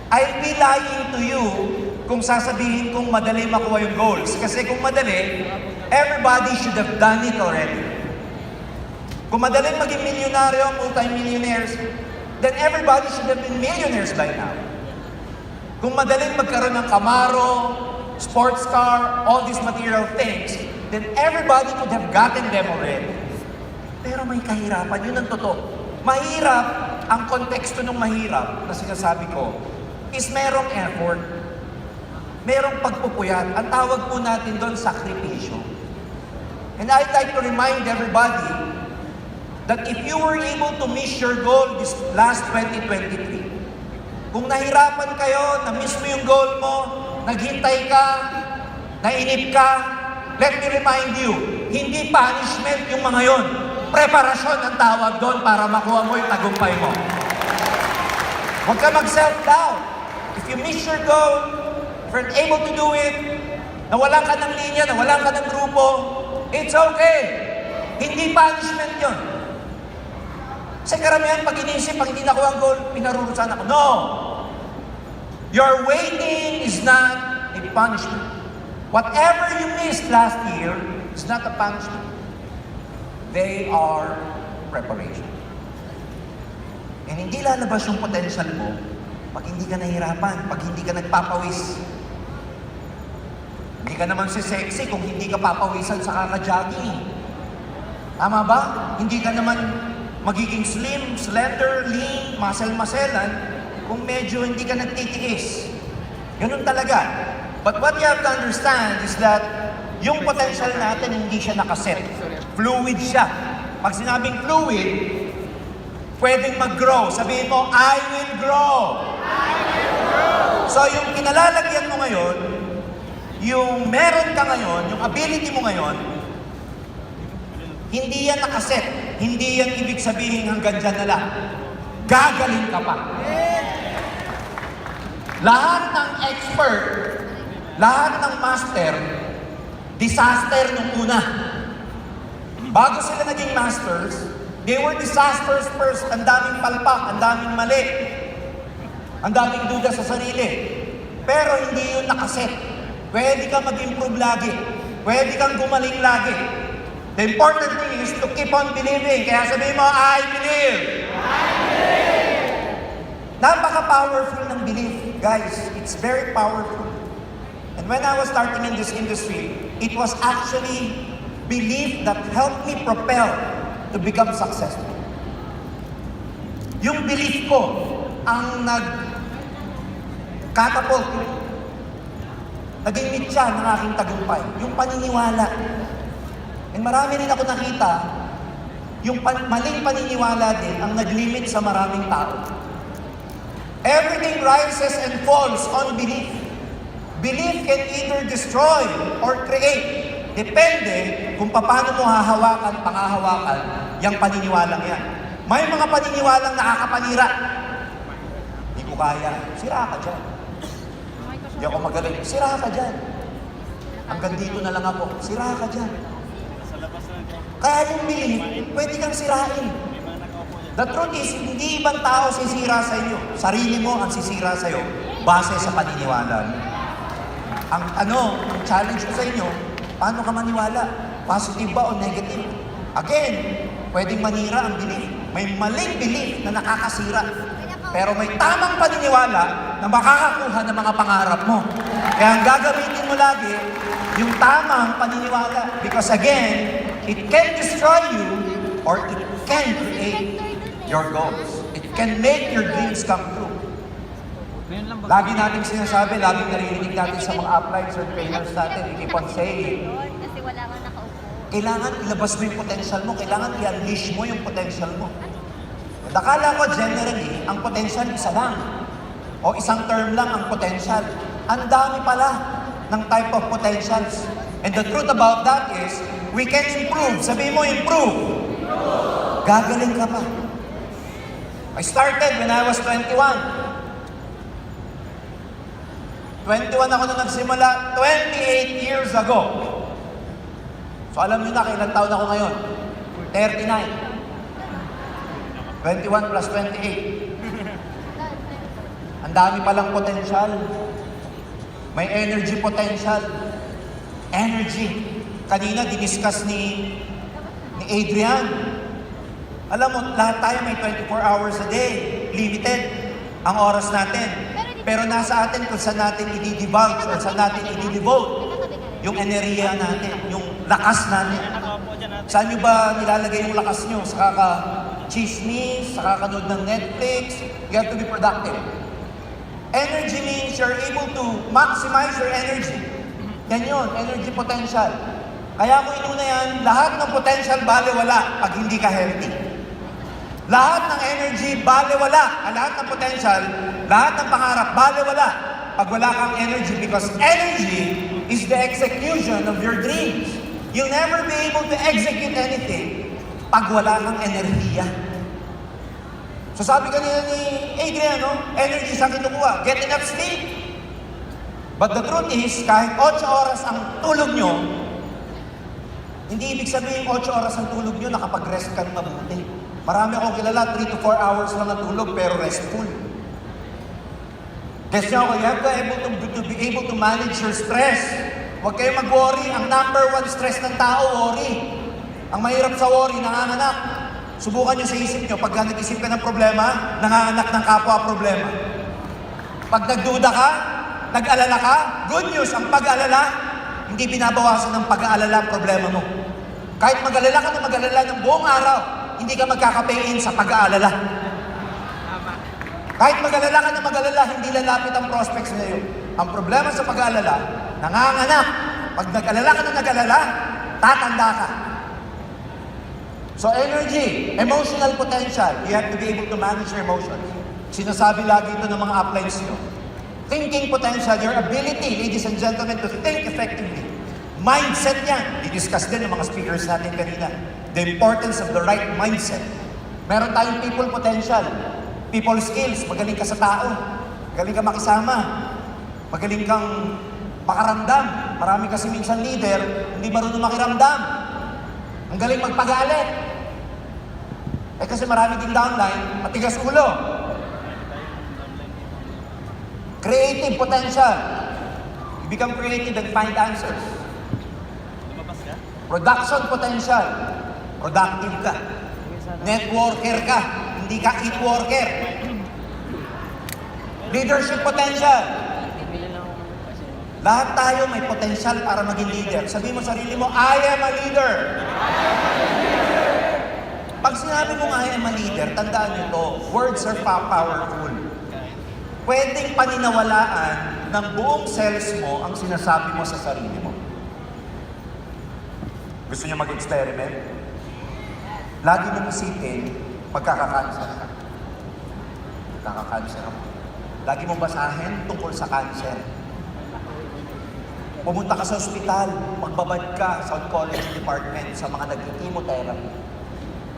I'll be lying to you kung sasabihin kong madali makuha yung goals. Kasi kung madali, everybody should have done it already. Kung madaling maging milyonaryo, multi-millionaires, then everybody should have been millionaires by now. Kung madaling magkaroon ng Camaro, sports car, all these material things, then everybody could have gotten them already. Pero may kahirapan, yun ang totoo. Mahirap, ang konteksto ng mahirap na sinasabi ko, is merong effort, merong pagpupuyat. Ang tawag po natin doon, sakripisyo. And I'd like to remind everybody that if you were able to miss your goal this last 2023, kung nahirapan kayo, na-miss mo yung goal mo, naghintay ka, nainip ka, let me remind you, hindi punishment yung mga yon. Preparasyon ang tawag doon para makuha mo yung tagumpay mo. Huwag ka mag-self-doubt. If you miss your goal, if you're able to do it, nawalan ka ng linya, nawalan ka ng grupo, it's okay. Hindi punishment yun. Kasi karamihan pag inisip, pag hindi nakuha ang goal, pinarurusan ako. No! Your waiting is not a punishment. Whatever you missed last year is not a punishment. They are preparation. And hindi lalabas yung potential mo pag hindi ka nahirapan, pag hindi ka nagpapawis. Hindi ka naman si sexy kung hindi ka papawisan sa kaka-jogging. Tama ba? Hindi ka naman magiging slim, slender, lean, muscle-musclean kung medyo hindi ka nagtitiis. Ganun talaga. But what you have to understand is that yung potential natin hindi siya nakaset. Fluid siya. Pag sinabing fluid, pwedeng mag-grow. Sabihin mo, I will grow. I will grow. So yung kinalalagyan mo ngayon, yung meron ka ngayon, yung ability mo ngayon, hindi yan nakaset. Hindi yan ibig sabihin hanggang dyan na lang. Gagaling ka pa. Lahat ng expert, lahat ng master, disaster nung una. Bago sila naging masters, they were disasters first. Ang daming palpak, ang daming mali, ang daming duda sa sarili. Pero hindi yun nakaset. Pwede kang mag-improve lagi. Pwede kang gumaling lagi. The important thing is to keep on believing. Kaya sabihin mo, I believe. I believe. Napaka-powerful ng belief, guys. It's very powerful. And when I was starting in this industry, it was actually belief that helped me propel to become successful. Yung belief ko ang nag-catapult, naging mitya ng aking tagumpay. Yung paniniwala. And marami rin ako nakita, yung maling paniniwala din ang nag-limit sa maraming tao. Everything rises and falls on belief. Belief can either destroy or create. Depende kung paano mo hahawakan, pangahawakan, yung paniniwalang yan. May mga paniniwalang nakakapanira. Hindi ko kaya. Sira ka dyan. Hindi ako magaling. Sira ka dyan. Hanggang dito na lang ako. Sira ka dyan. Kaya yung belief, pwede kang sirain. The truth is, hindi ibang tao sisira sa iyo. Sarili mo ang sisira sa iyo base sa paniniwala mo. Ang challenge ko sa inyo, paano ka maniwala? Positive ba o negative? Again, pwedeng manira ang belief. May maling belief na nakakasira. Pero may tamang paniniwala na makakakuha ng mga pangarap mo. Kaya ang gagamitin mo lagi, yung tamang paniniwala. Because again, it can destroy you or it can create your goals. It can make your dreams come true. Lagi natin sinasabi, laging naririnig natin sa mga uplines or trainers natin, we keep on saying, Kasi wala kang nakaupo. kailangan ilabas mo yung potential mo, kailangan i-unleash mo yung potential mo. Nakala ko generally, ang potential isa lang. O isang term lang ang potential. Ang dami pala ng type of potentials. And the truth about that is, we can improve. Sabihin mo, improve. Gagaling ka pa. I started when I was 21. 21 ako na nagsimula, 28 years ago. So alam niyo na, kailan taon ako ngayon? 39. 21 plus 28. Ang dami palang potential. May energy potential. Energy. Kanina, diniscuss ni Adrian. Alam mo, lahat tayo may 24 hours a day. Limited ang oras natin. Pero nasa atin kung saan natin i-divulge or saan natin i-devote yung enerhiya natin, yung lakas natin. Saan nyo ba nilalagay yung lakas nyo? Sa kaka-chismis, sa kakanood ng Netflix? You have to be productive. Energy means you're able to maximize your energy. Yan yun, energy potential. Kaya kung inuna yan, lahat ng potential baliwala pag hindi ka healthy. Lahat ng energy baliwala. Lahat ng potential, lahat ng pangarap baliwala pag wala kang energy, because energy is the execution of your dreams. You'll never be able to execute anything pag wala kang enerhiya. So sabi kanina ni Adrian, no? Energy sa kinukuha. Get enough sleep. But the truth is, kahit 8 oras ang tulog nyo, hindi ibig sabihin 8 oras ang tulog nyo, nakapag-rest ka ng mabuti. Marami akong kilala, 3 to 4 hours lang natulog, pero restful. Guess nyo ako, you have to be able to manage your stress. Huwag kayo mag-worry. Ang number 1 stress ng tao, worry. Ang mahirap sa worry, nanganganak. Subukan nyo sa isip nyo, pagka nag-isip ka ng problema, nanganganak ng kapwa problema. Pag nagduda ka, nag-alala ka, good news, ang pag-alala, hindi binabawasan ng pag-aalala ang problema mo. Kahit mag-alala ka na mag-alala ng buong araw, hindi ka magkakapain sa pag-aalala. Kahit mag-alala ka na mag-alala, hindi lalapit ang prospects na iyo. Ang problema sa pag-aalala, nanganganak. Pag nag-alala ka na nag-alala, tatanda ka. So energy, emotional potential, you have to be able to manage your emotions. Sinasabi lagi ito ng mga uplines nyo. Thinking potential, your ability, ladies and gentlemen, to think effectively. Mindset yan. I-discuss din ng mga speakers natin kanina. The importance of the right mindset. Meron tayong people potential. People skills, magaling ka sa tao. Magaling ka makisama. Magaling kang makaramdam. Marami kasi minsan leader, hindi marunong makiramdam. Ang galing magpagalit. Eh kasi marami din downline, matigas ulo. Creative potential. You become creative and find answers. Production potential. Productive ka. Networker ka. Hindi ka eat worker. Leadership potential. Lahat tayo may potential para maging leader. Sabihin mo sarili mo, I am a leader. Pag sinabi mo I am a leader, tandaan nyo to, words are powerful. Pwedeng paninawalaan ng buong cells mo ang sinasabi mo sa sarili mo. Gusto niyo mag-experiment? Lagi mong isipin, magkaka-cancer ka. Magkaka-cancer ako. Lagi mong basahin tungkol sa cancer. Pumunta ka sa ospital, magbabad ka sa oncology department, sa mga nag-chemotherapy.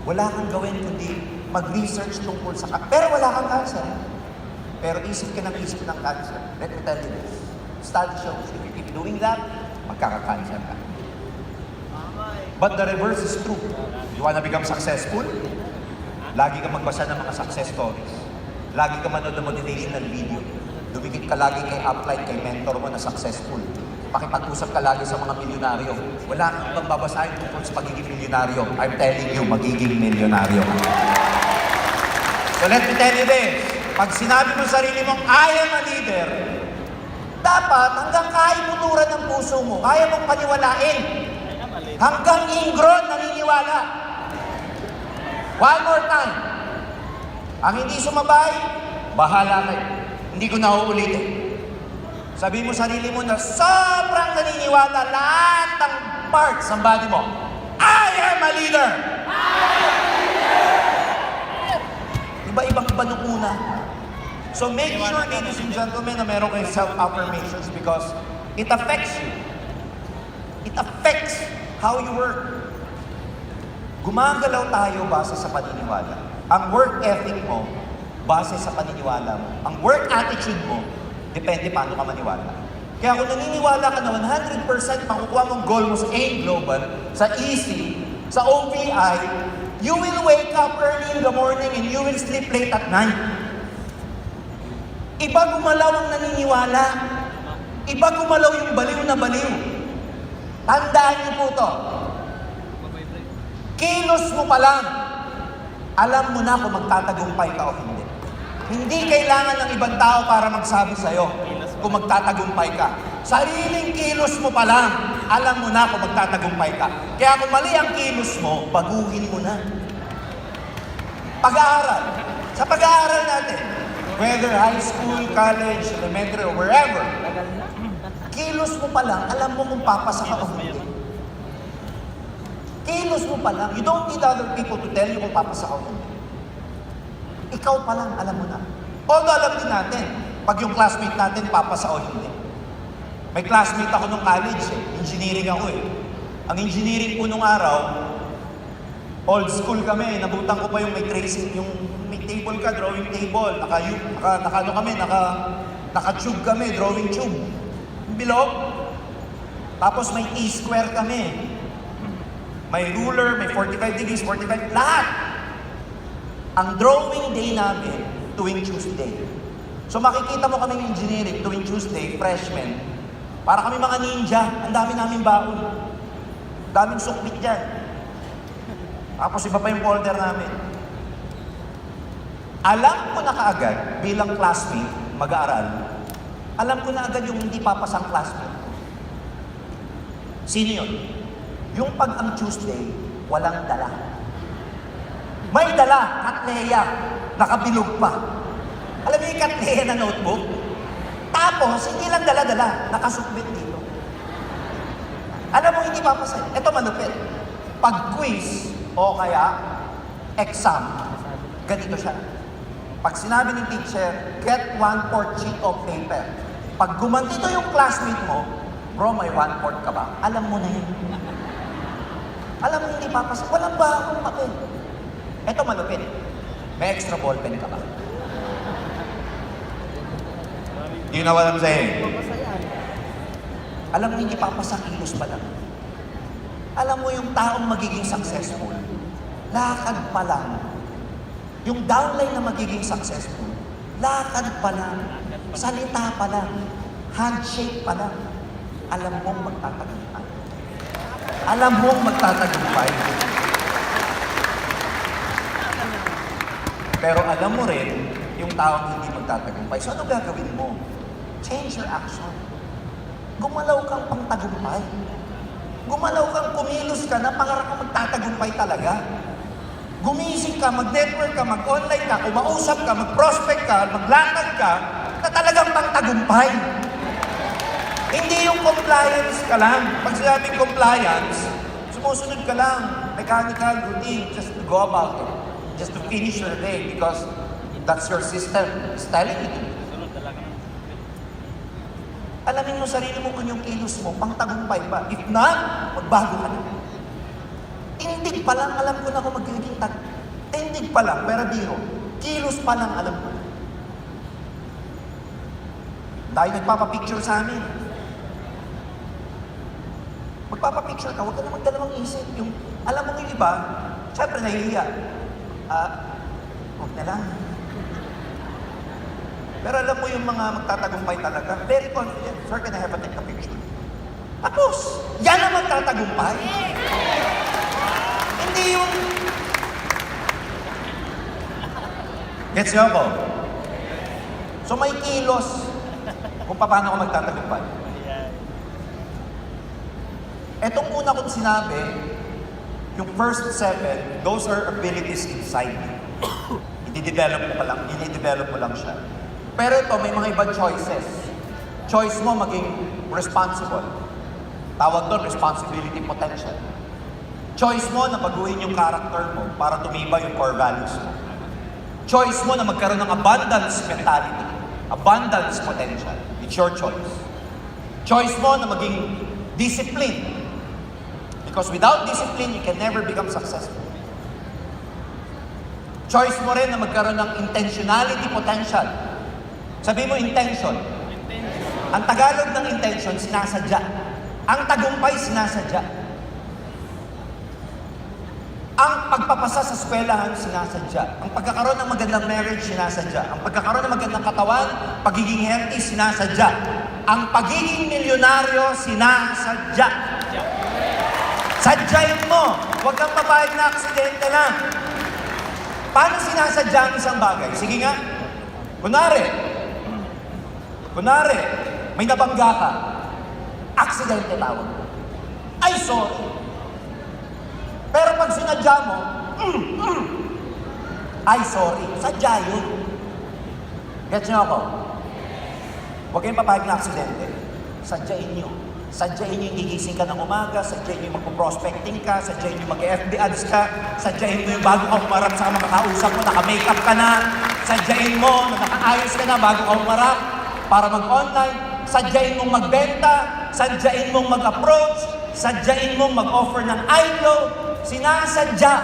Wala kang gawin kundi mag-research tungkol sa cancer. Pero wala kang cancer. Pero isip ka ng cancer. Let me tell you this. Study shows, if you keep doing that, magkaka-cancer ka. But the reverse is true. You wanna become successful? Lagi ka magbasa ng mga success stories. Lagi ka manood ng motivational video. Dumikit ka lagi kay upline, kay mentor mo na successful. Pakipag-usap ka lagi sa mga milyonaryo. Wala kang ibang babasahin tungkol sa pagiging milyonaryo. I'm telling you, magiging milyonaryo. So let me tell you this. Pag sinabi mo sa sarili mong, I am a leader, dapat hanggang kaibuturan ng puso mo, kaya mong paniwalain. Hanggang ingron naniniwala. One more time. Ang hindi sumabay, bahala kayo. Hindi ko na uulitin. Sabi mo sarili mo na sobrang naniniwala lahat ng parts ng body mo. I am a leader! Iba-ibang nung una. So make sure, ladies and gentlemen, na meron kayong self-affirmations because it affects you. It affects how you work. Gumagalaw tayo base sa paniniwala. Ang work ethic mo, base sa paniniwala mo. Ang work attitude mo, depende paano ka maniwala. Kaya kung naniniwala ka na 100% makukuha mong goal mo sa AIM Global, sa EC, sa OPI, you will wake up early in the morning and you will sleep late at night. Iba gumalaw ang naniniwala. Iba gumalaw yung baliw na baliw. Tandaan niyo po to. Kilos mo pa lang, alam mo na kung magtatagumpay ka o hindi. Hindi kailangan ng ibang tao para magsabi sa'yo kung magtatagumpay ka. Sariling kilos mo pa lang, alam mo na kung magtatagumpay ka. Kaya kung mali ang kilos mo, baguhin mo na. Pag-aaral. Sa pag-aaral natin, whether high school, college, elementary, or wherever, kilos mo pa lang, alam mo kung papasa ka o hindi. Kilos mo pa lang, you don't need other people to tell you kung papasa ka o hindi. Ikaw pa lang, alam mo na. Although alam din natin, pag yung classmate natin papasa o hindi. May classmate ako nung college engineering ako Ang engineering ko nung araw, old school kami, nabutan ko pa yung may tracing, yung may table ka, drawing table, naka-tube kami, drawing tube. Yung bilog. Tapos may E-square kami. May ruler, may 45 degrees, 45, lahat. Ang drawing day namin, tuwing Tuesday. So makikita mo kaming engineering, tuwing Tuesday, freshmen. Para kami mga ninja, ang dami namin baon. Daming sukbit dyan. Tapos iba pa yung folder namin. Alam ko na kaagad, bilang classmate, mag-aaral, alam ko na agad yung hindi papasang classmate. Sino yun? Yung pag ang Tuesday, walang dala. May dala, Katleya, nakabilog pa. Alam mo yung Katleya na notebook? Tapos, hindi lang dala-dala, nakasukbit dito. Alam mo, hindi papasa. Ito malupit. Pag quiz, o kaya exam, ganito siya. Pag sinabi ng teacher, get 1/4 sheet of paper. Pag gumantito yung classmate mo, bro, may 1/4 ka ba? Alam mo na yun. Alam mo, hindi papasa. Walang bakong papel. Ito malupit. May extra ballpen ka ba? Do you know what I'm saying? Alam mo, hindi papasa, kilos pa lang. Alam mo yung taong magiging successful, lakad pa lang. Yung downline na magiging successful, lakad pa lang, salita pa lang, handshake pa lang. Alam mong magtatagumpay. Alam mong magtatagumpay. Pero alam mo rin, yung taong hindi magtatagumpay. So ano gagawin mo? Change your action. Gumalaw kang pangtagumpay. Gumalaw kang kumilos ka na pangarap kang magtatagumpay talaga. Gumising ka, mag-network ka, mag-online ka, umausap ka, mag-prospect ka, maglatag ka, na talagang pangtagumpay. Hindi yung compliance ka lang. Pag sinabing compliance, sumusunod ka lang, mechanical routine, just to go about it. Just to finish your day because that's your system. It's telling you to. Alamin mo sarili mo kung yung kilos mo, pangtagumpay ba? If not, magbago ka na. Tindig pa lang, alam ko na kung magiging tindig pa lang, pero biro. Kilos pa lang, alam ko na. Dahil nagpapapicture sa amin. Magpapapicture ka, huwag ka na magdalawang isip. Yung, alam mo yung iba, syempre nahihiya. Huwag na lang. Pero alam mo yung mga magtatagumpay talaga, very confident, sir, can I have a take a picture? Tapos, yan ang magtatagumpay. Hindi yung... Gets niyo ako? So may kilos kung paano ako magtatagumpay. Etong una kong sinabi, yung first 7, those are abilities inside. Inidevelop mo lang siya. Pero ito, may mga ibang choices. Choice mo maging responsible. Tawag doon, responsibility potential. Choice mo na baguhin yung character mo para tumibay yung core values mo. Choice mo na magkaroon ng abundance mentality. Abundance potential. It's your choice. Choice mo na maging discipline. Because without discipline, you can never become successful. Choice mo rin na magkaroon ng intentionality potential. Sabi mo intention. Ang Tagalog ng intention, sinasadya. Ang tagumpay, sinasadya. Ang pagpapasa sa eskwelahan, sinasadya. Ang pagkakaroon ng magandang marriage, sinasadya. Ang pagkakaroon ng magandang katawan, pagiging healthy, sinasadya. Ang pagiging milyonaryo, sinasadya. Sadyain mo. Huwag kang papayag na aksidente lang. Paano sinasadya ang isang bagay? Sige nga. Kunwari, may nabangga ka. Aksidente tawag. Ay, sorry. Pero pag sinadya mo, ay, sorry. Sadya yun. Gets niyo ako? Huwag kayong papayag na aksidente. Sadyain niyo. Sadyain niyo yung gigising ka ng umaga, sadyain niyo yung magpo-prospecting ka, sadyain niyo mag-FB ads ka, sadyain mo yung bago ka humarap sa mga kausap mo, naka-makeup ka na, sadyain mo na nakaayos ka na bago ka humarap para mag-online, sadyain mong magbenta, sadyain mong mag-approach, sadyain mong mag-offer ng ILO, sinasadya.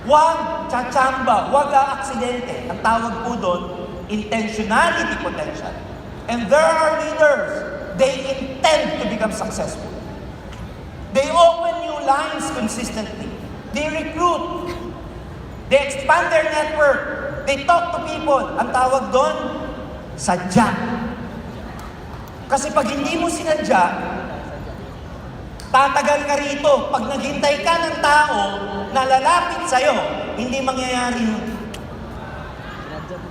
Huwag tsatsamba, huwag aksidente. Ang tawag po doon, intentionality potential. And there are leaders, they intend to become successful. They open new lines consistently. They recruit. They expand their network. They talk to people. Ang tawag doon, sadya. Kasi pag hindi mo sinadya, tatagal ka rito. Pag naghintay ka ng tao na lalapit sa'yo, hindi mangyayari yun.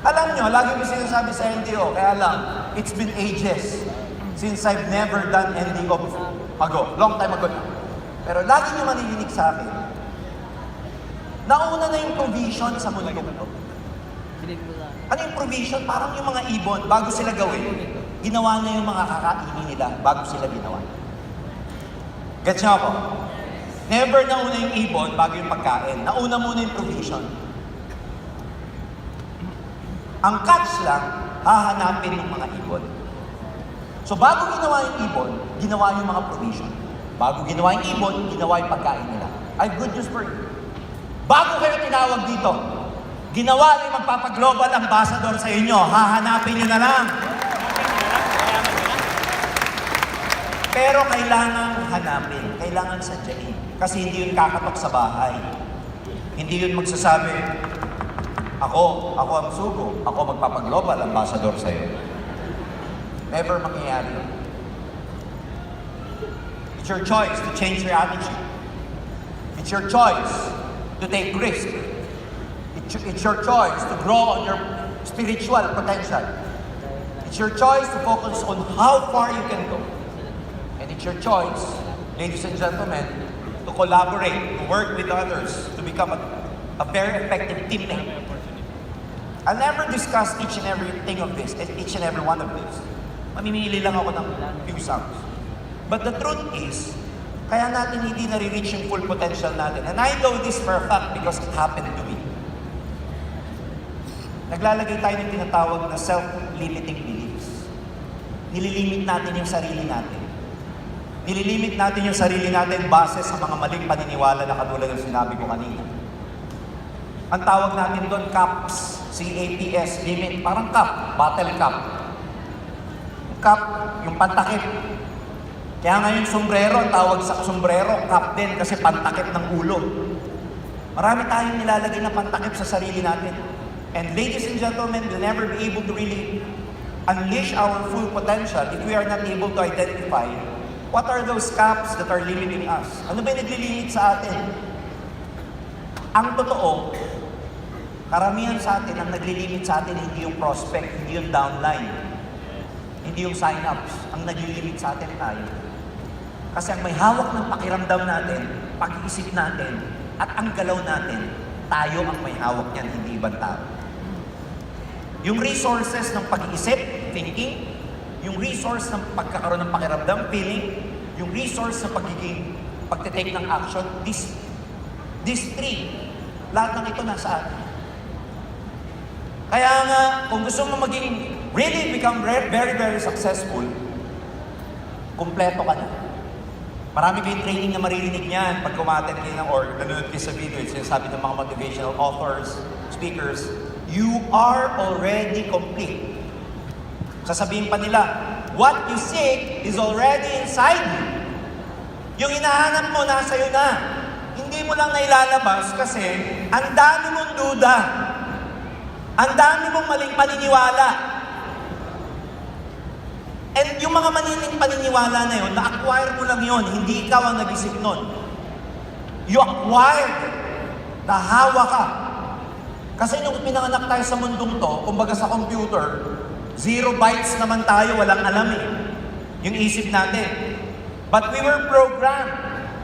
Alam nyo, lagi ko sinasabi sa NDO, kaya lang, it's been ages since I've never done NDO ago. Long time ago na. Pero lagi nyo manininig sa akin, nauna na yung provision sa mundo ko. Ano yung provision? Parang yung mga ibon, bago sila gawin, ginawa na yung mga kakainin nila bago sila ginawa. Gets nyo ako? Never nauna yung ibon bago yung pagkain. Nauna muna yung provision. Ang catch lang, hahanapin ng mga ibon. So bago ginawa yung ibon, ginawa yung mga provision. Bago ginawa yung ibon, ginawa yung pagkain nila. I have good news for you. Bago kayo tinawag dito, ginawa yung magpapaglobal ambassador sa inyo, hahanapin nyo na lang. Pero kailangan hanapin, kailangan sadyain. Kasi hindi yun kakatok sa bahay. Hindi yun magsasabi, ako ang sugo, ako magpapaglobal ambassador sa'yo. Never mangyayari yun. It's your choice to change your attitude. It's your choice to take risk. It's your choice to grow on your spiritual potential. It's your choice to focus on how far you can go. And it's your choice, ladies and gentlemen, to collaborate, to work with others, to become a very effective teammate. I'll never discuss each and every thing of this, each and every one of this. Mamimili lang ako ng few songs. But the truth is, kaya natin hindi nare-reach yung full potential natin. And I know this for a fact because it happened to me. Naglalagay tayo ng tinatawag na self-limiting beliefs. Nililimit natin yung sarili natin. Nililimit natin yung sarili natin base sa mga maling paniniwala na katulad ng sinabi ko kanina. Ang tawag natin doon, CAPS. C-A-P-S, limit. Parang cup, bottle cup. Cup, yung pantakip. Kaya nga yung sombrero, ang tawag sa sombrero, cup din kasi pantakip ng ulo. Marami tayong nilalagay na pantakip sa sarili natin. And ladies and gentlemen, we'll never be able to really unleash our full potential if we are not able to identify what are those caps that are limiting us. Ano ba yung naglilimit sa atin? Ang totoo, karamihan sa atin, ang naglilimit sa atin, hindi yung prospect, hindi yung downline, hindi yung sign-ups. Ang naglilimit sa atin tayo. Kasi ang may hawak ng pakiramdam natin, pag-iisip natin, at ang galaw natin, tayo ang may hawak niyan, hindi ibang tao. Yung resources ng pag-iisip, thinking, yung resource ng pagkakaroon ng pakiramdam, feeling, yung resource ng pagtitake ng action, these three, lahat ng ito nasa atin. Kaya nga, kung gusto mo really become very, very successful, kumpleto ka na. Marami kayong training na maririnig niyan pag kumaten kayo or nanonood kayo sa video, sinasabi ng mga motivational authors, speakers, you are already complete. Sasabihin pa nila, what you seek is already inside you. Yung hinahanap mo, nasa iyo na. hindi mo lang nailalabas kasi ang dami mong duda. Ang dami mong maling paniniwala. And yung mga maling paniniwala na yun, na-acquire mo lang yun, hindi ikaw ang nag-isip nun. You acquired. Nahawa ka. Kasi nung pinanganak tayo sa mundong to, kumbaga sa computer, 0 bytes naman tayo, walang alam eh. Yung isip natin. But we were programmed.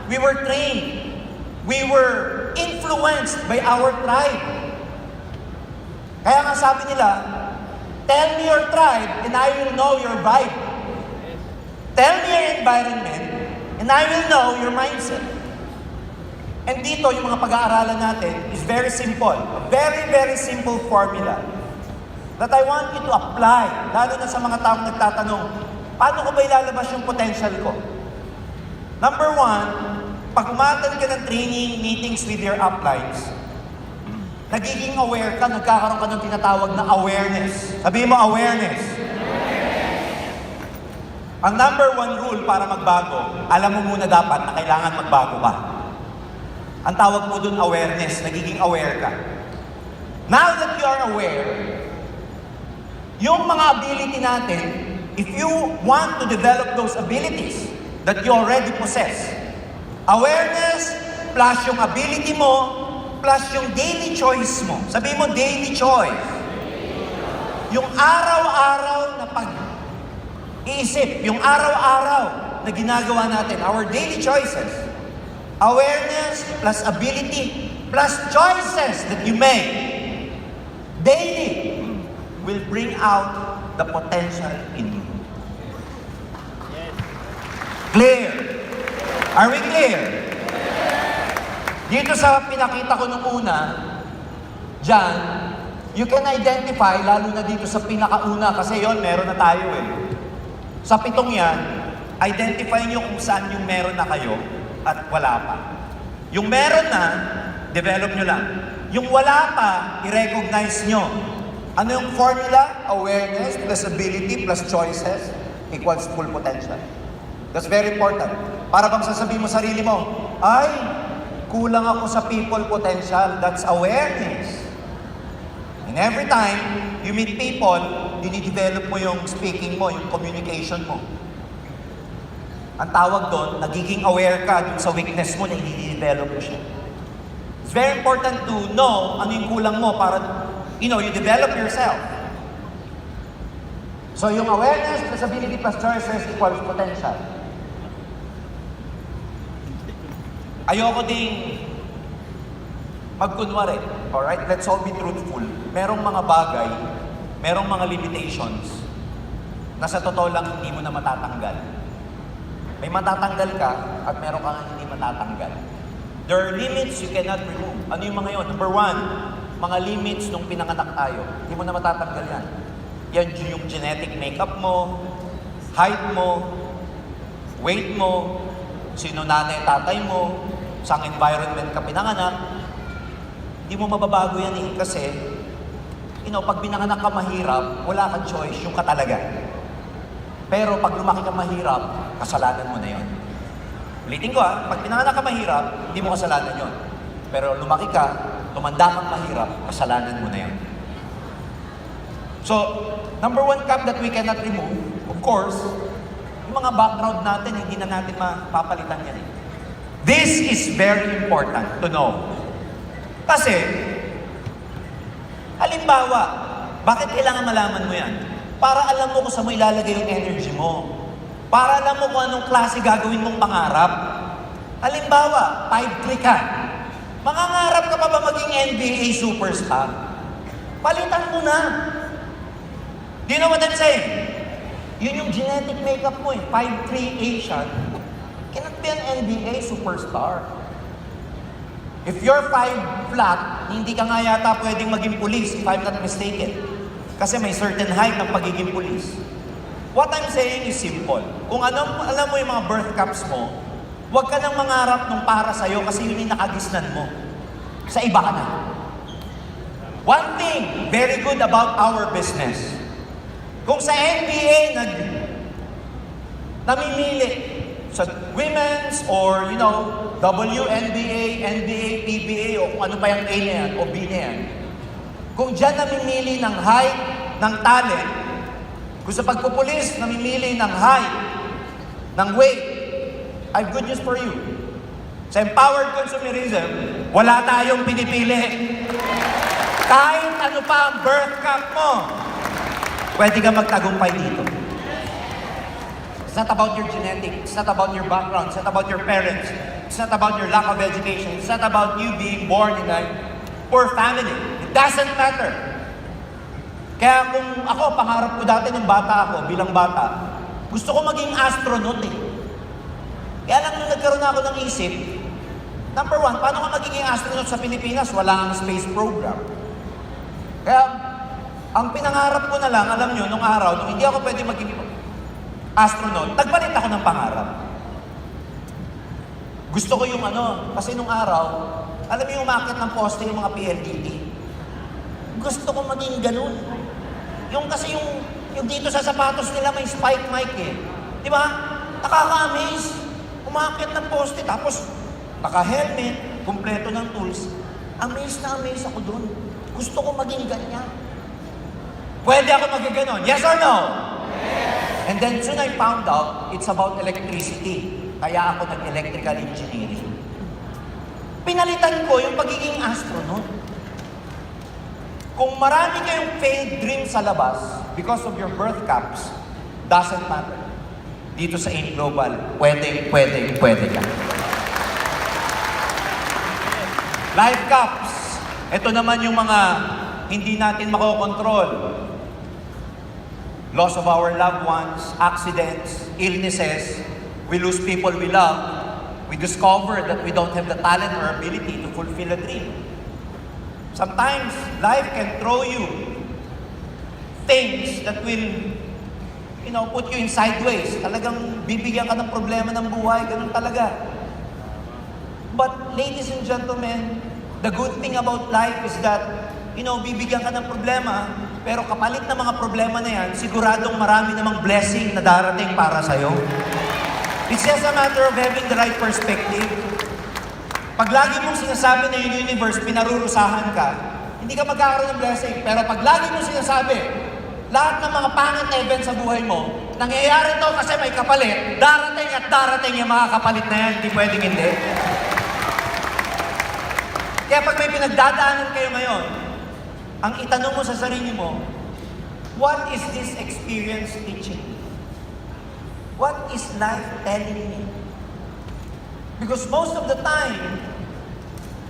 We were trained. We were influenced by our tribe. Kaya nga sabi nila, tell me your tribe and I will know your vibe. Tell me your environment and I will know your mindset. And dito, yung mga pag-aaralan natin is very simple. A very, very simple formula that I want you to apply, lalo na sa mga taong nagtatanong, paano ko ba ilalabas yung potential ko? Number 1, pag umattend ka ng training, meetings with your uplines, nagiging aware ka, nagkakaroon ka ng tinatawag na awareness. Sabihin mo, awareness. Ang number 1 rule para magbago, alam mo muna dapat na kailangan magbago ka. Ang tawag mo dun awareness, nagiging aware ka. Now that you are aware, yung mga ability natin, if you want to develop those abilities that you already possess, awareness plus yung ability mo, plus yung daily choice mo. Sabihin mo, daily choice. Yung araw-araw na pag-iisip, yung araw-araw na ginagawa natin, our daily choices. Awareness plus ability plus choices that you make daily will bring out the potential in you. Clear? Are we clear? Dito sa pinakita ko nung una, dyan, you can identify, lalo na dito sa pinakauna, kasi yon meron na tayo eh. Sa 7 yan, identify nyo kung saan yung meron na kayo at wala pa. Yung meron na, develop nyo lang. Yung wala pa, i-recognize nyo. Ano yung formula? Awareness plus ability plus choices equals full potential. That's very important. Para bang sasabihin mo sarili mo, ay, kulang ako sa people potential. That's awareness. And every time you meet people, dinidevelop mo yung speaking mo, yung communication mo. Ang tawag doon, nagiging aware ka dun sa weakness mo na i-develop mo siya. It's very important to know ano yung kulang mo para, you develop yourself. So yung awareness plus ability plus choices equals potential. Ayoko ding magkunwari. Alright? Let's all be truthful. Merong mga bagay, merong mga limitations na sa totoo lang hindi mo na matatanggal. May matatanggal ka at meron kang hindi matatanggal. There are limits you cannot remove. Ano yung mga yun? Number 1, mga limits nung pinanganak tayo. Hindi mo na matatanggal yan. Yan yung genetic makeup mo, height mo, weight mo, sino nanay tatay mo, saan environment ka pinanganak. Hindi mo mababago yan eh. Kasi, pag pinanganak ka mahirap, wala kang choice, yung ka talaga. Pero pag lumaki ka mahirap, kasalanan mo na yon. Ulitin ko pag pinanganak ka mahirap, hindi mo kasalanan yon. Pero lumaki ka, tumanda kang mahirap, kasalanan mo na yon. So, number 1 cap that we cannot remove, of course, yung mga background natin, hindi na natin mapapalitan yan eh. This is very important to know. Kasi, halimbawa, bakit kailangan malaman mo yan? Para alam mo kung saan mo ilalagay yung energy mo. Para alam mo kung anong klase gagawin mong pangarap. Halimbawa, 5'3" ka. Mangangarap ka pa ba maging NBA superstar? Palitan mo na. Do you know what I'm saying? Yun yung genetic makeup mo eh. 5'3" Asian. Cannot be an NBA superstar. If you're 5 flat, hindi ka nga yata pwedeng maging police if I'm not mistaken. Kasi may certain height ng pagiging police. What I'm saying is simple. Kung alam mo yung mga birth caps mo, huwag ka nang mangarap nung para sa'yo kasi yun yung nakagisnan mo. Sa iba ka na. One thing very good about our business, kung sa NBA namimili sa women's or, WNBA, NBA, PBA, o kung ano pa yung A na yan, o B na yan. Kung dyan namimili ng height, ng talent, kung sa pagpupulis namimili ng height, ng weight, I have good news for you. Sa empowered consumerism, wala tayong pinipili. Kahit ano pa ang birth cap mo, pwede ka magtagumpay dito. It's not about your genetics, it's not about your background, it's not about your parents, it's not about your lack of education, it's not about you being born in a poor family. It doesn't matter. Kaya kung ako, pangarap ko dati ng bata ako, bilang bata, gusto ko maging astronaut eh. Kaya lang nung nagkaroon ako ng isip, number one, paano ka magiging astronaut sa Pilipinas? Wala ang space program. Kaya, ang pinangarap ko na lang, alam nyo, nung araw, nung hindi ako pwede maging astronaut, nagpalit ako ng pangarap. Gusto ko yung kasi nung araw, alam mo yung umakit ng poste yung mga PLDT. Gusto ko maging ganun. Yung kasi yung dito sa sapatos nila may spike mic eh. Di ba? Nakaka-amaze. Umakit ng poste, tapos naka-helmet, kumpleto ng tools. Amaze na amaze ako dun. Gusto ko maging ganyan. Pwede ako maging ganon. Yes or no? And then soon I found out, it's about electricity. Kaya ako nag-electrical engineering. Pinalitan ko yung pagiging astronaut. Kung marami kayong failed dreams sa labas because of your birth caps, doesn't matter. Dito sa AIM Global, pwede ka. Life caps. Ito naman yung mga hindi natin makokontrol. Loss of our loved ones, accidents, illnesses, we lose people we love, we discover that we don't have the talent or ability to fulfill a dream. Sometimes, life can throw you things that will, put you in sideways. Talagang bibigyan ka ng problema ng buhay, ganun talaga. But, ladies and gentlemen, the good thing about life is that, bibigyan ka ng problema, pero kapalit ng mga problema na yan, siguradong marami namang blessing na darating para sa'yo. It's just a matter of having the right perspective. Pag lagi mong sinasabi na yung universe, pinarurusahan ka, hindi ka magkakaroon ng blessing. Pero pag lagi mong sinasabi, lahat ng mga pangit na event sa buhay mo, nangyayari to kasi may kapalit, darating at darating yung mga kapalit na yan, hindi pwedeng hindi. Kaya pag may pinagdadaanan kayo ngayon, ang itanong mo sa sarili mo, what is this experience teaching me? What is life telling me? Because most of the time,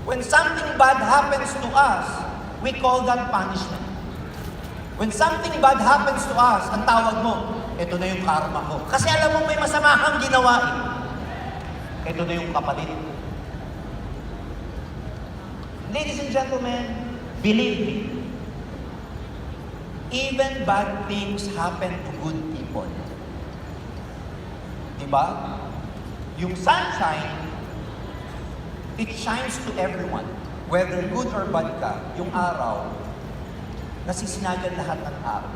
when something bad happens to us, we call that punishment. When something bad happens to us, ang tawag mo, ito na yung karma ko. Kasi alam mo may masama kang ginawa eh. Ito na yung kapalit. Ladies and gentlemen, believe me, even bad things happen to good people. Diba? Yung sunshine, it shines to everyone. Whether good or bad ka, yung araw, nasisinagan lahat ng araw.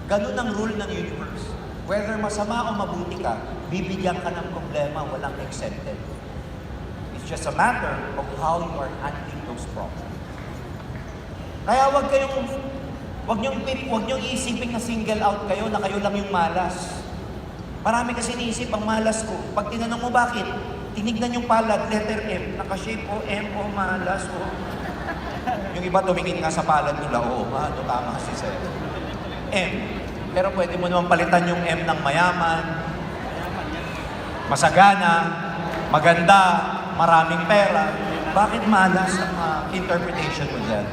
Ganun ang rule ng universe. Whether masama o mabuti ka, bibigyan ka ng problema, walang accepted. It's just a matter of how you are handling those problems. Kaya wag niyong iisipin na single out kayo, na kayo lang yung malas. Marami kasi iniisip ang malas ko. Pag tinanong mo bakit, tinignan yung palad, letter M, nakashape o M o malas o. Yung iba tumingin nga sa palad nila, oo, tama si Sir. M. Pero pwede mo naman palitan yung M ng mayaman, masagana, maganda, maraming pera. Bakit malas ang interpretation mo dyan?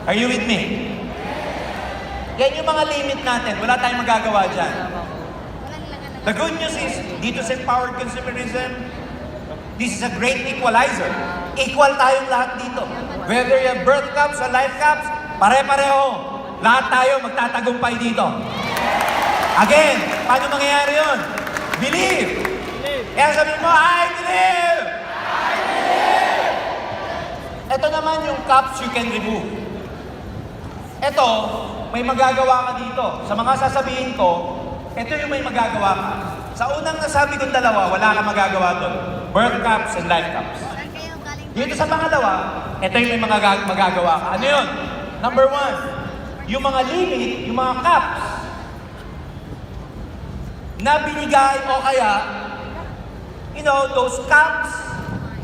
Are you with me? Yan yung mga limit natin. Wala tayong magagawa dyan. The good news is, dito sa empowered consumerism, this is a great equalizer. Equal tayong lahat dito. Whether you have birth caps or life caps, pare-pareho. Lahat tayo magtatagumpay dito. Again, paano mangyayari yun? Believe! Kaya sabihin mo, I believe! I believe! Ito naman yung caps you can remove. Ito, may magagawa ka dito. Sa mga sasabihin ko, ito yung may magagawa ka. Sa unang nasabi kong dalawa, wala kang magagawa doon. Birth caps and life caps. Saan kayo galing? Dito sa pangalawa, ito yung may mga magagawa ka. Ano yun? Number one, yung mga limit, yung mga caps na binigay o kaya, those caps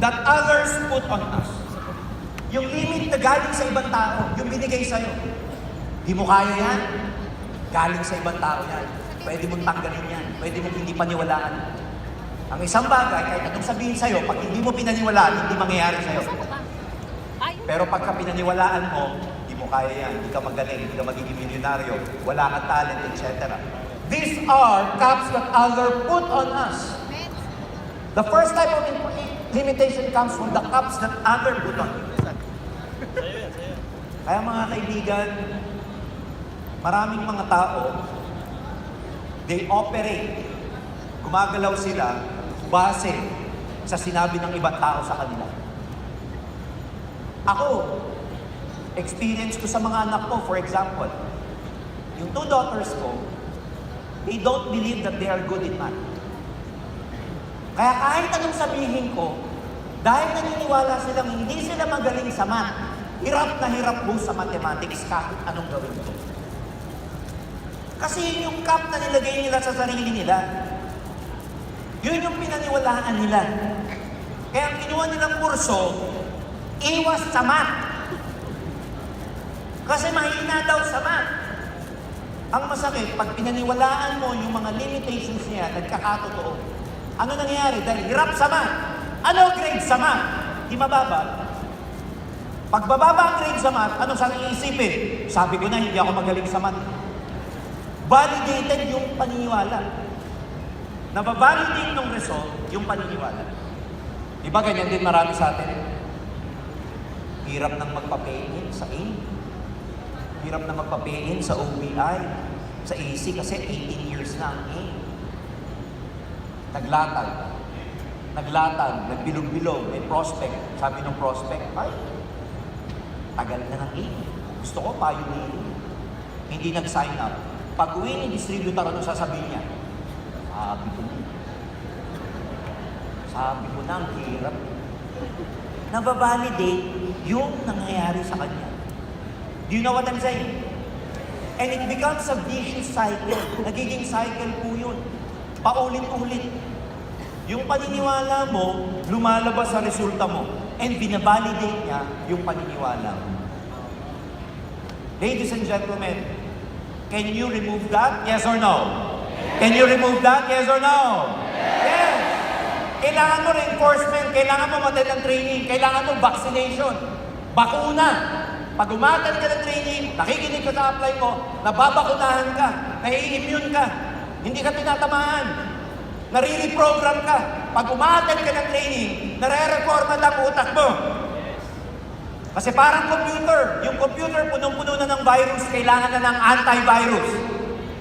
that others put on us. Yung limit na galing sa ibang tao, yung binigay sa'yo. Di mo kaya yan? Galing sa ibang tao yan. Pwede mong tanggalin yan. Pwede mong hindi paniwalaan. Ang isang bagay, kahit anong sabihin sa'yo, pag hindi mo pinaniwalaan, hindi mangyayari sa'yo. Pero pagka pinaniwalaan mo, hindi mo kaya yan, hindi ka magaling, hindi ka magiging milyonaryo, wala kang talent, etc. These are caps that others put on us. The first type of limitation comes from the caps that others put on you. Kaya mga kaibigan, maraming mga tao, they operate, gumagalaw sila base sa sinabi ng ibang tao sa kanila. Ako, experience ko sa mga anak ko, for example, yung 2 daughters ko, they don't believe that they are good in math. Kaya kahit anong sabihin ko, dahil naniniwala silang hindi sila magaling sa math, hirap na hirap po sa mathematics kahit anong gawin ko. Kasi yun yung cap na nilagay nila sa sarili nila. Yun yung pinaniwalaan nila. Kaya ang kinuha nilang kurso, iwas sa math. Kasi mahina daw sa math. Ang masakit, pag pinaniwalaan mo yung mga limitations niya, nagkakatotoo. Ano nangyayari? Dahil hirap sa math. Ano grade sa math? Di mababa. Pag bababa ang grade sa math, ano saan iisipin? Sabi ko na, hindi ako magaling sa math. Validated yung paniniwala. Nababalidate ng result yung paniniwala. Diba ganyan din marami sa atin? Hirap nang magpa-pay-in sa A. Hirap na magpa-pay-in sa OBI, sa AC kasi 18 years na ang A. Naglatag, nagbilog-bilog, may prospect. Sabi ng prospect, ay, tagal na ng A. Gusto ko pioneering. Hindi nag-sign up. Pag uwi ni distributor, ano sasabihin niya? Sabi ko na, ang hirap. Nababalidate yung nangyayari sa kanya. Do you know what I'm saying? And it becomes a vicious cycle. Nagiging cycle po yun. Paulit-ulit. Yung paniniwala mo, lumalabas sa resulta mo. And binabalidate niya yung paniniwala mo. Ladies and gentlemen, can you remove that? Yes or no? Can you remove that? Yes or no? Yes! Kailangan mo reinforcement, kailangan mo attend ng training, kailangan mo vaccination, bakuna. Pag umattend ka ng training, nakikinig ka sa apply mo, nababakunahan ka, nai-immune ka, hindi ka tinatamaan, nare-reprogram ka. Pag umattend ka ng training, nare-reformat ang utak mo. Kasi parang computer, yung computer punong-puno na ng virus, kailangan na ng antivirus.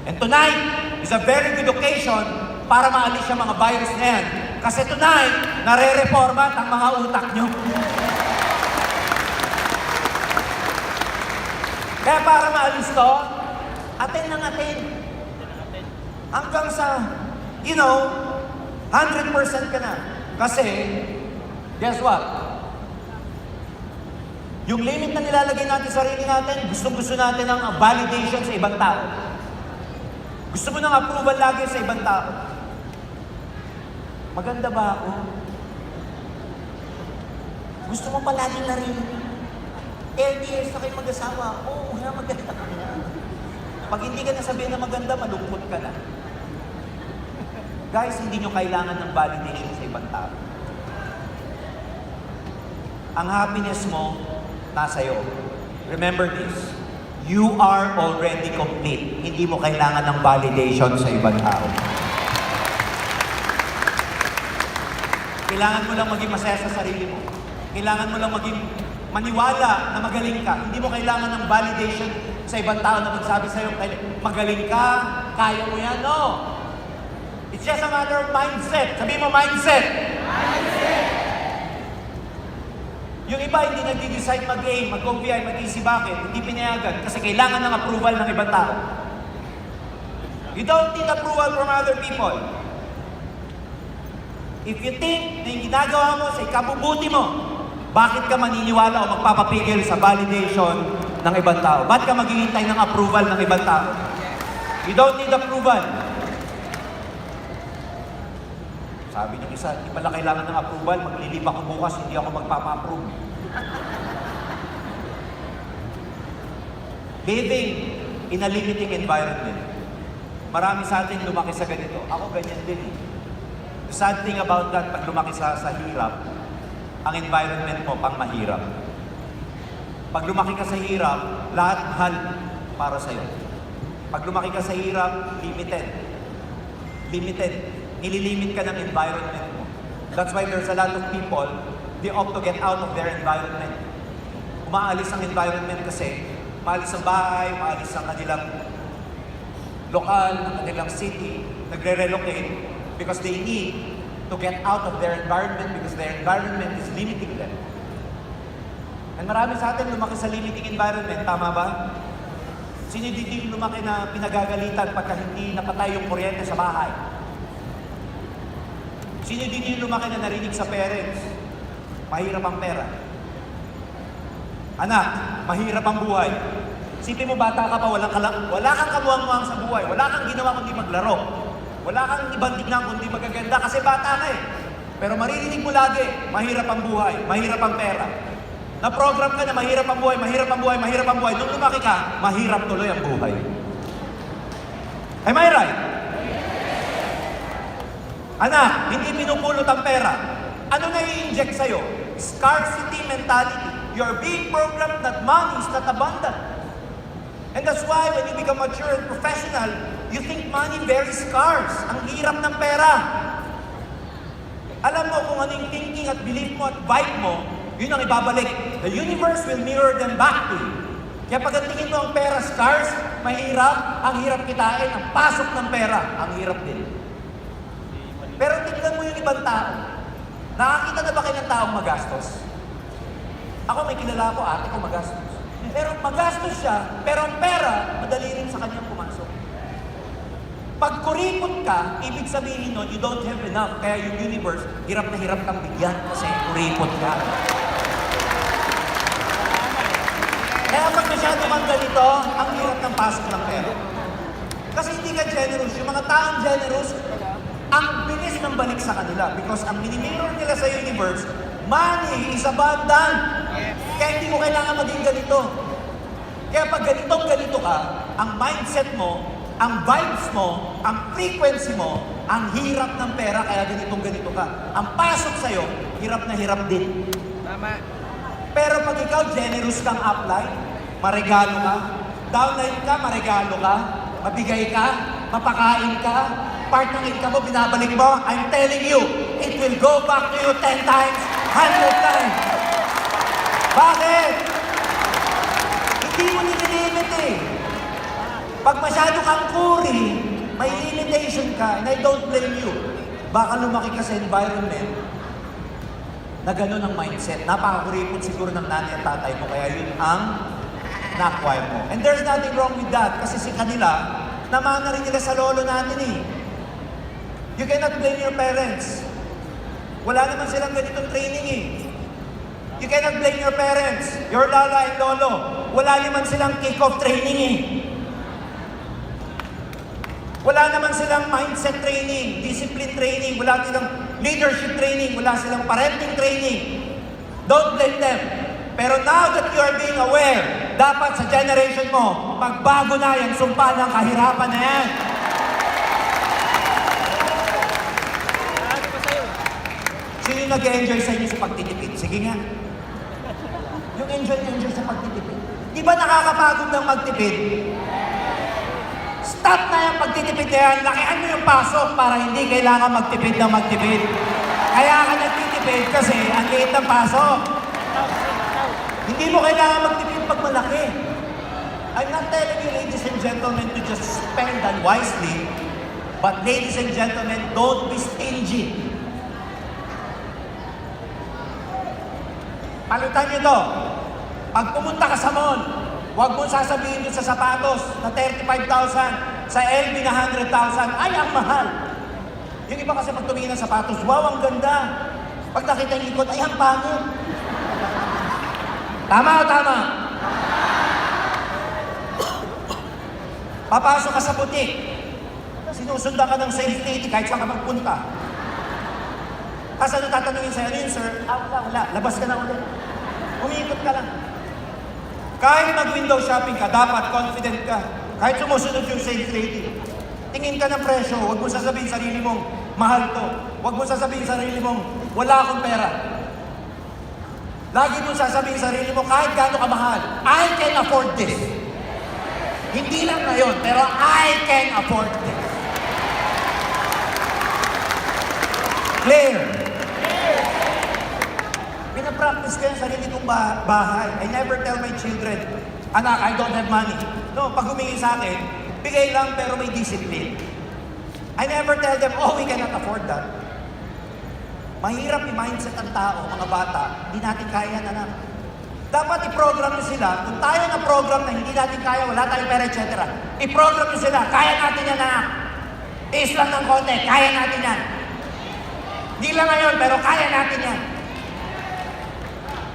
And tonight is a very good occasion para maalis yung mga virus na yan. Kasi tonight, nare-reformat ang mga utak nyo. Kaya para maalis to, attend ng attend. Hanggang sa, 100% ka na. Kasi, guess what? Yung limit na nilalagay natin sa sarili natin, gusto natin ng validation sa ibang tao. Gusto mo ng approval lagi sa ibang tao. Maganda ba ako? Gusto mo palaging narinig? 10 years na kayo mag-asawa. Oo, maganda ka na. Pag hindi ka nasabihin na maganda, malungkot ka na. Guys, hindi nyo kailangan ng validation sa ibang tao. Ang happiness mo, nasa iyo. Remember this. You are already complete. Hindi mo kailangan ng validation sa ibang tao. Kailangan mo lang maging masaya sa sarili mo. Kailangan mo lang maging maniwala na magaling ka. Hindi mo kailangan ng validation sa ibang tao na magsabi sa'yo, magaling ka, kaya mo yan. No. It's just a matter of mindset. Sabihin mo, mindset. Mindset. Yung iba hindi nag-decide mag-A, mag-OBI, mag-EC. Bakit? Hindi pinayagan kasi kailangan ng approval ng ibang tao. You don't need approval from other people. If you think na yung ginagawa mo sa ikabubuti mo, bakit ka maniniwala o magpapapigil sa validation ng ibang tao? Bakit ka maghihintay ng approval ng ibang tao? You don't need approval. Sabi ng isa, hindi pala kailangan ng approval, maglilip ako bukas, hindi ako magpapa-approve. Living in a limiting environment. Marami sa atin lumaki sa ganito. Ako ganyan din eh. The sad thing about that, pag lumaki sa hirap, ang environment mo pang mahirap. Pag lumaki ka sa hirap, lahat mahal para sa'yo. Pag lumaki ka sa hirap, limited. Limited. Nililimit ka ng environment mo. That's why there's a lot of people, they opt to get out of their environment. Umaalis ang environment kasi, maalis ang bahay, maalis ang kanilang lokal, ang kanilang city, nagre-relocate because they need to get out of their environment because their environment is limiting them. And marami sa atin lumaki sa limiting environment, tama ba? Sino dito yung lumaki na pinagagalitan pagka hindi napatay yung kuryente sa bahay? Sino dito yung lumaki na narinig sa parents? Mahirap ang pera. Anak, mahirap ang buhay. Sipin mo, bata ka pa, wala kang kamuang-muang sa buhay. Wala kang ginawa kundi maglaro. Wala kang ibang tignan kundi magaganda kasi bata ka eh. Pero maririnig mo lagi, mahirap ang buhay, mahirap ang pera. Na-program ka na mahirap ang buhay, mahirap ang buhay, mahirap ang buhay. Nung lumaki ka, mahirap tuloy ang buhay. Am I right? Anak, hindi pinupulot ang pera. Ano na i-inject sa'yo? Scarcity mentality. You're being programmed that money is not abundant. And that's why when you become mature and professional, you think money very scarce. Ang hirap ng pera. Alam mo kung anong thinking at belief mo at vibe mo, yun ang ibabalik. The universe will mirror them back to you. Kaya pag ang tingin mo ang pera scarce, mahirap, ang hirap kitain, ang pasok ng pera, ang hirap din. Pero tingnan mo yung ibang tao. Nakakita na ba kayo ng taong magastos? Ako may kilala ko, ate ko magastos. Pero magastos siya, pero ang pera, madali rin sa kanyang pumasok. Pag kuripot ka, ibig sabihin nun, you don't have enough. Kaya yung universe, hirap na hirap kang bigyan kasi kuripot ka. Kaya pag masyado kang ganito, ang hirap ng pasok ng pera. Kasi hindi ka generous. Yung mga taong generous, ang bilis ng balik sa kanila. Because ang minimirror nila sa universe, money is abundant. Kaya hindi mo kailangan maging ganito. Kaya pag ganito ka, ang mindset mo, ang vibes mo, ang frequency mo, ang hirap ng pera, kaya ganito ka. Ang pasok sa'yo, hirap na hirap din. Tama. Pero pag ikaw generous kang upline, maregalo ka, downline ka, maregalo ka, mabigay ka, mapakain ka, part ng income mo, binabalik mo, I'm telling you, it will go back to you 10 times, 100 times. Bakit? Hindi mo nililimit eh. Pag masyado kang kuri, may limitation ka, and I don't blame you. Baka lumaki ka sa environment na gano'n ang mindset. Napakakuripot siguro ng nanay at tatay mo, kaya yun ang na-acquire mo. And there's nothing wrong with that, kasi si kanila, namana rin nila sa lolo natin eh. You cannot blame your parents. Wala naman silang ganitong training eh. You cannot blame your parents, your lala and lolo. Wala naman silang kick-off training eh. Wala naman silang mindset training, discipline training, wala silang leadership training, wala silang parenting training. Don't blame them. Pero now that you are being aware, dapat sa generation mo, magbago na yung sumpa ng kahirapan na yan. Sino yung nag-enjoy sa inyo sa pagtitipid? Sige nga. Yung enjoy sa pagtitipid. Di ba nakakapagod ng magtipid? Stop na yung pagtitipid na yan. Lakihan mo yung pasok para hindi kailangan magtipid na magtipid. Kaya ka nagtitipid kasi ang liit ng pasok. Hindi mo kailangan magtipid pag malaki. I'm not telling you, ladies and gentlemen, to just spend unwisely. But ladies and gentlemen, don't be stingy. Palitan nyo to. Pag pumunta ka sa mall, huwag mo sasabihin doon sa sapatos na 35,000, sa LV na 100,000, ay ang mahal. Yung iba kasi pag tumingin ng sapatos, wow, ang ganda. Pag nakita yung likod, ay, ang pangit. Tama o tama? Papasok ka sa butik. Sinusundan ka ng sales lady kahit saan ka magpunta. Tapos ano tatanungin sa'yo, ano yun, sir? Wala. Labas ka na ulit. Umiikot ka lang. Kahit mag-window shopping ka, dapat confident ka. Kahit sumusunod yung sales lady. Tingin ka ng presyo, huwag mo sasabihin sarili mong mahal to. Huwag mo sasabihin sarili mong wala akong pera. Lagi mo sasabihin sarili mo kahit gaano ka mahal, I can afford this. Hindi lang ngayon, pero I can afford this. Clear? Pinapractice ko yung sarili kong bahay. I never tell my children, anak, I don't have money. No, pag humingi sa akin, bigay lang pero may discipline. I never tell them, oh, we cannot afford that. Mahirap i-mindset ang tao, mga bata, hindi natin kaya, anak. Dapat i-program nyo sila, kung tayo na program na hindi natin kaya, wala tayong pera, etc. I-program nyo sila, kaya natin yan, anak. Is lang ng konti, kaya natin yan. Hindi lang ngayon, pero kaya natin yan.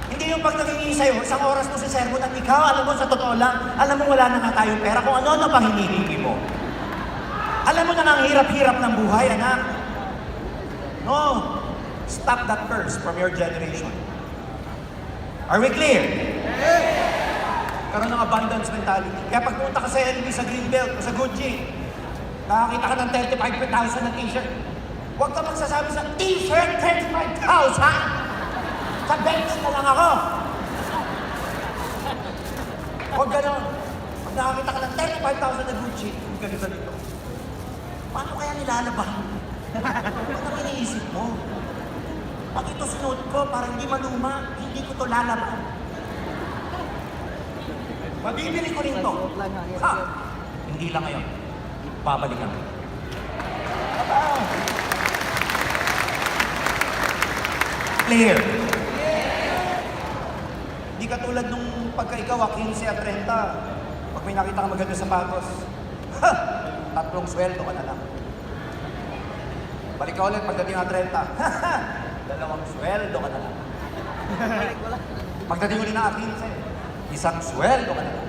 Hindi yung pag naging sa'yo, isang oras mo si sermon at ikaw, alam mo, sa totoo lang, alam mo wala na nga tayong pera kung ano-ano pang hinihingi mo. Alam mo na nga ang hirap-hirap ng buhay, anak. No. Stop that curse from your generation. Are we clear? Karoon ng abundance mentality. Kaya pag pumunta ka sa LB, sa Greenbelt, o sa Gucci, nakakita ka ng 35,000 na t-shirt. Huwag ka magsasabi sa t-shirt, 35,000! Sa Benz na lang ako! Huwag gano'n. Pag nakakita ka ng 35,000 na Gucci, huwag ganito dito. Paano kaya nilalaban? Ano iniisip mo? Pag ito sinuot ko, parang hindi maluma, hindi ko ito lalaban. Mabibili ko rin ito. Ha? Hindi lang ngayon. Babalikan ko. Clear. Hindi katulad nung pagka ikaw, 15 at 30, pag may nakita ka maganda sapatos, ha! 3 sweldo ka na lang. Balik ka ulit pagdating ng 30, ha! 2 sweldo ka na lang. Pagdating mo rin ng 15, 1 sweldo ka na lang.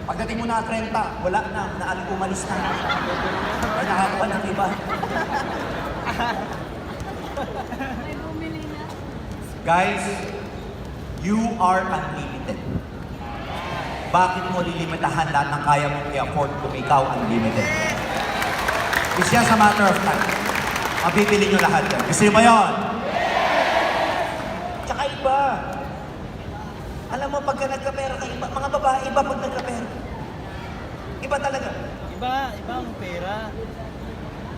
Pagdating mo na 30, wala na, umalis na. Ay nakakuha ng iba. Guys, you are unlimited. Bakit mo lilimitahan lahat ng kaya mong i-afford kung ikaw unlimited? It's just a matter of time. Mabibili nyo lahat yan. Gusto nyo ba yun? Tsaka iba. Alam mo, pagka nagkapera ka, iba, mga babae, iba pag nagkapera. Iba talaga. Iba ang pera.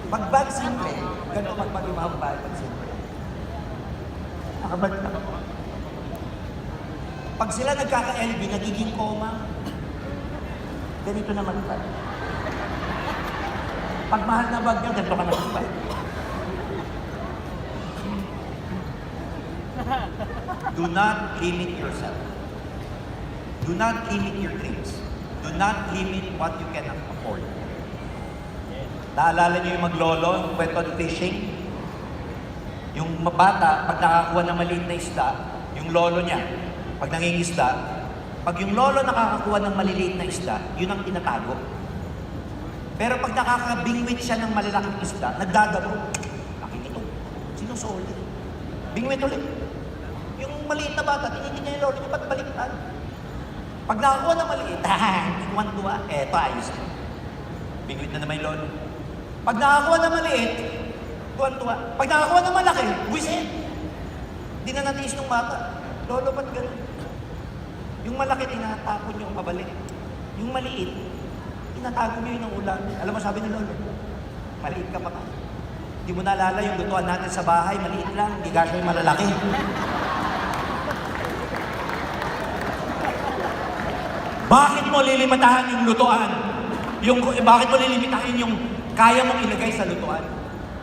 Pag bag simple, ganito pag yung mga babae pag simple. Nakabag na. Pag sila nagkaka-LB, nagiging coma, ganito naman pa. Pag mahal na bag nyo, ganito ka naman pa. Do not limit yourself. Do not limit your dreams. Do not limit what you cannot afford. Naalala niyo yung maglolo, yung kwento ng fishing? Yung bata, pag nakakuha ng maliit na isda, yung lolo niya, pag nangingisda, pag yung lolo nakakakuha ng maliliit na isda, yun ang tinatago. Pero pag nakakabingwit siya ng malalaking isda, nagdadaro. Bakit ito? Sinusoli. Bingwit ulit. Yung maliit na bata, tinitin niya yung lolo niya, ba't baliktad? Pag nakakuha ng maliit, tuwan-tuwa, eto ayos na. Bingwit na naman yung lolo. Pag nakakuha ng maliit, tuwan-tuwa. Pag nakakuha ng malaki, buwisin. Hindi na natiis ng bata. Lolo, ba't ganun? Yung malaki, tinatapon niyo pabalik. Yung maliit, tinatago niyo yun ng ulam. Alam mo, sabi ni lolo, maliit ka pa ka. Hindi mo naalala yung lutuan natin sa bahay, maliit lang, hindi ka siya yung malalaki. Bakit mo lilimitahan yung lutuan? Bakit mo lilimitahin yung kaya mong ilagay sa lutuan?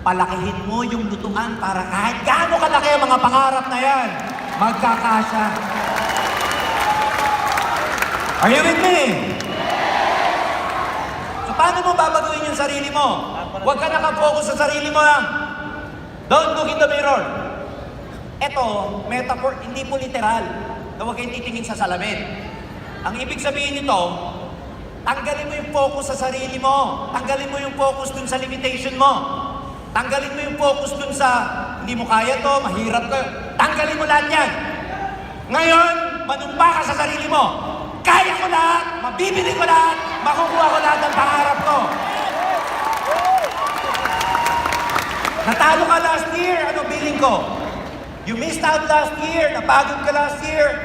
Palakihin mo yung lutuan para kahit gaano kalaki ang mga pangarap na yan, magkakasya. Are you with me? So Paano mo babaguhin yung sarili mo? Huwag ka nakafocus sa sarili mo lang. Don't look in the mirror. Ito, metaphor, hindi po literal. Na huwag kayong titingin sa salamin. Ang ibig sabihin nito, tanggalin mo yung focus sa sarili mo. Tanggalin mo yung focus dun sa limitation mo. Tanggalin mo yung focus dun sa hindi mo kaya to, mahirap ka. Tanggalin mo lahat yan. Ngayon, manumpa ka sa sarili mo. Kaya ko lahat, mabibili ko lahat, makukuha ko lahat ng pangarap ko. Natalo ka last year, ano feeling ko? You missed out last year, napagod ka last year.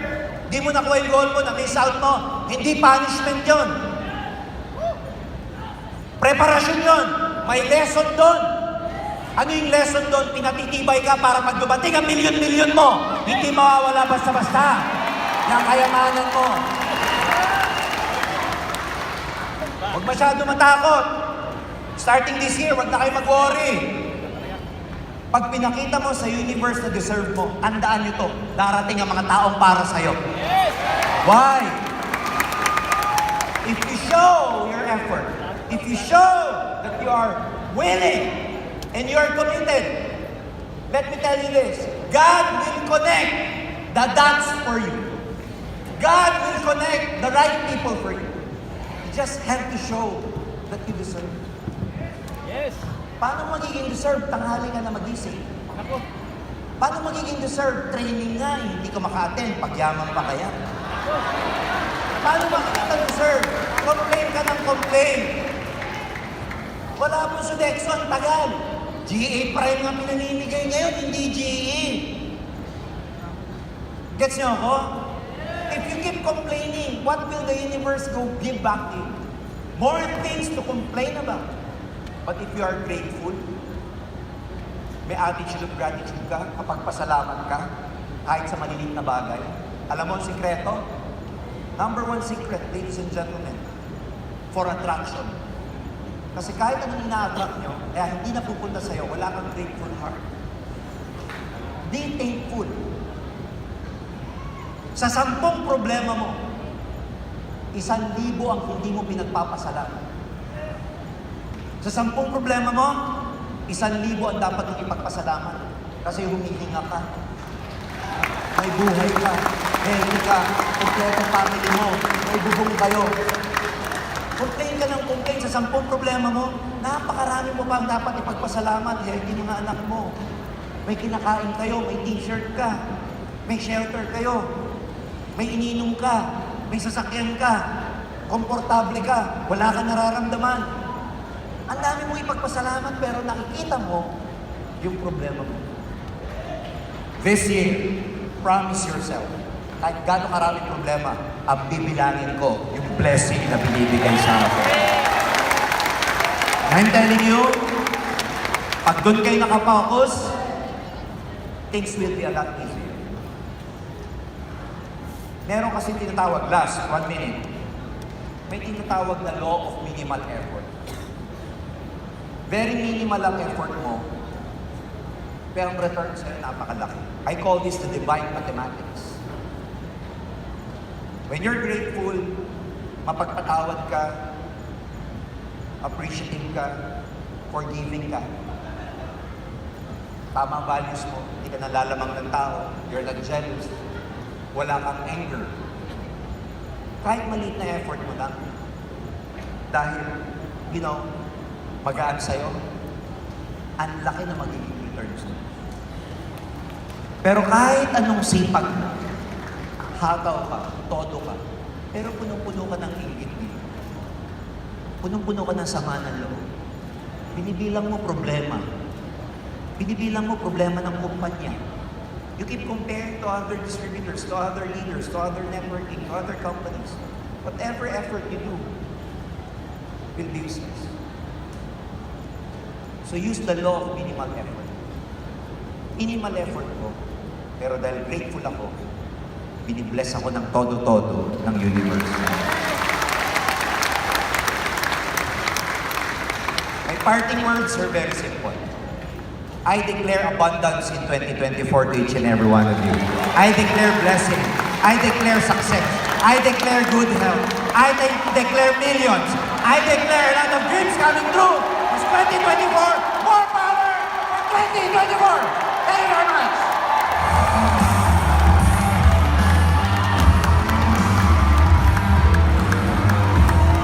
Di mo nakuha yung goal mo, na-miss out mo. Hindi punishment yon. Preparasyon yon. May lesson doon. Ano yung lesson doon? Pinatitibay ka para pag dumating ang milyon-milyon mo, hindi mawawala basta-basta ng kayamanan mo. Huwag masyado matakot. Starting this year, huwag na kayo mag-worry. Pag pinakita mo sa universe na deserve mo, tandaan nyo to, darating ang mga taong para sa'yo. Why? If you show your effort, if you show that you are willing and you are committed, let me tell you this, God will connect the dots for you. God will connect the right people for you. You just have to show that you deserve. Yes. Paano magiging deserve? Tanghali ka na magising. Ako. Paano magiging deserve? Training nga, hindi ka maka-attend. Pagyaman pa kaya? Paano makikita deserve? Complain ka ng complain. Wala po sa Dexon, tagal. GA pa rin nga pinaninigay ngayon, hindi GE. Gets niyo ako? If you keep complaining, what will the universe go give back to you? More things to complain about. But if you are grateful, may attitude of gratitude ka, kapag pasalamat ka, kahit sa maliliit na bagay. Alam mo ang sikreto? Number one secret, ladies and gentlemen, for attraction. Kasi kahit anong ina-attract nyo, hindi na pupunta sa'yo, wala kang grateful heart. Be thankful. Sa 10 problema mo, 1,000 ang hindi mo pinagpapasalamat. Sa 10 problema mo, 1,000 ang dapat mong ipagpasalamat. Kasi humihinga ka. May buhay ka. Healthy ka. Kompleto family mo. May bubong kayo. Complain ka ng complain sa 10 problema mo. Napakarami mo pa ang dapat ipagpasalamat. Healthy mga anak mo. May kinakain kayo. May t-shirt ka. May shelter kayo. May ininom ka. May sasakyan ka. Komportable ka. Wala kang nararamdaman. Ang dami mong ipagpasalamat pero nakikita mo yung problema mo. This year, promise yourself, kahit gano'ng karaming problema, ang bibilangin ko yung blessing na binibigay sa akin. I'm telling you, pag doon kayo nakapokus, things will be a lot easier. Meron kasi tinatawag, last 1 minute, may tinatawag na law of minimal effort. Very minimal ang effort mo, pero ang return sa'yo napakalaki. I call this the divine mathematics. When you're grateful, mapagpatawad ka, appreciative ka, forgiving ka, tama ang values mo, hindi ka nalalamang ng tao, you're not jealous, wala kang anger. Kahit maliit na effort mo lang, dahil, magaan sa'yo, ang laki na magiging returns mo. Pero kahit anong sipag mo, hataw ka, todo ka, pero punong-puno ka ng inggit dito. Punong-puno ka ng sama ng loob. Binibilang mo problema. Binibilang mo problema ng kumpanya. You keep comparing to other distributors, to other leaders, to other networking, to other companies. Whatever effort you do will be useless. So use the law of minimal effort. Minimal effort ko, pero dahil grateful ako, binibless ako ng todo-todo ng universe. My parting words are very simple. I declare abundance in 2024 to each and every one of you. I declare blessing. I declare success. I declare good health. I declare millions. I declare a lot of dreams coming true. It's 2024. More power for 2024. Thank you very much.